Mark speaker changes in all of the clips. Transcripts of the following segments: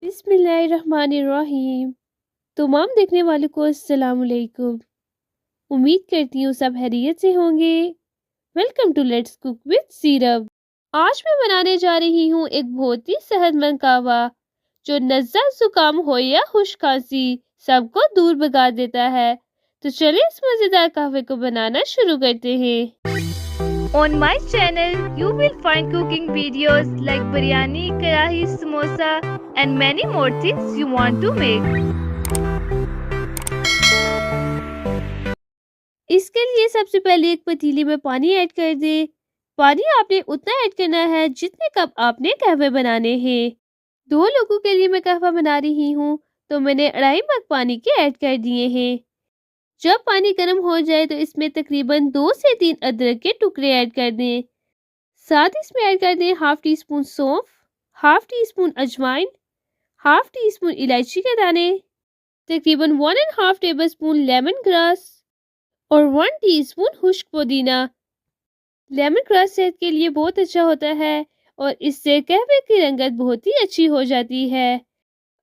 Speaker 1: बिस्मिल्लाहिर्रहमानिर्रहीम। तमाम देखने वालों को अस्सलाम वालेकुम। उम्मीद करती हूँ सब खैरियत से होंगे। Welcome to let's cook with Seerab. आज मैं बनाने जा रही हूँ एक बहुत ही सेहतमंद कहवा जो नज़ला, जुकाम हो या खुश खांसी सबको दूर भगा देता है। तो चलिए इस मजेदार कहवे को बनाना शुरू करते हैं।
Speaker 2: On my channel, you will find cooking videos like biryani, karahi, samosa and many more things you want to make.
Speaker 1: इसके लिए सबसे पहले एक पतीली में पानी ऐड कर दे। पानी आपने उतना ऐड करना है जितने कप आपने कहवे बनाने हैं। 2 लोगों के लिए मैं कहवा बना रही हूँ तो मैंने 2.5 मग पानी के ऐड कर दिए हैं। जब पानी गर्म हो जाए तो इसमें तकरीबन 2 से 3 अदरक के टुकड़े ऐड कर दें। साथ इसमें ऐड कर दें हाफ टी स्पून सौंफ, हाफ टी स्पून अजवाइन, हाफ टी स्पून इलायची के दाने, तकरीबन 1.5 टेबल स्पून लेमन ग्रास और 1 टीस्पून खुश्क पुदीना। लेमन ग्रास सेहत के लिए बहुत अच्छा होता है और इससे कहवे की रंगत बहुत ही अच्छी हो जाती है।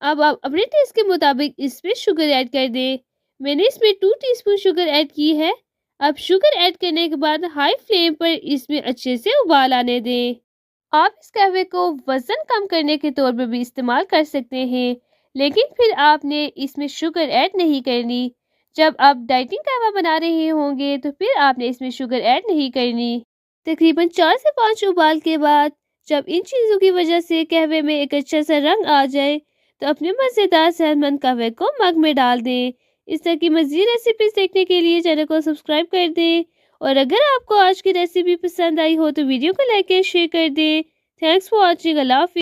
Speaker 1: अब आप अपने टेस्ट के मुताबिक इसमें शुगर ऐड कर दें। मैंने इसमें 2 टीस्पून शुगर ऐड की है। अब शुगर ऐड करने के बाद हाई फ्लेम पर इसमें अच्छे से उबाल आने दें। आप इस कहवे को वज़न कम करने के तौर पर भी इस्तेमाल कर सकते हैं, लेकिन फिर आपने इसमें शुगर ऐड नहीं करनी। जब आप डाइटिंग कहवा बना रहे होंगे तो फिर आपने इसमें शुगर ऐड नहीं करनी। तकरीबन 4 से 5 उबाल के बाद जब इन चीज़ों की वजह से कहवे में एक अच्छा सा रंग आ जाए तो अपने मज़ेदार सेहतमंद कहवे को मग में डाल दें। इस तरह की मज़ीद रेसिपीज़ देखने के लिए चैनल को सब्सक्राइब कर दें और अगर आपको आज की रेसिपी पसंद आई हो तो वीडियो को लाइक और शेयर कर दें। Thanks for watching. अल्लाह हाफ़िज़।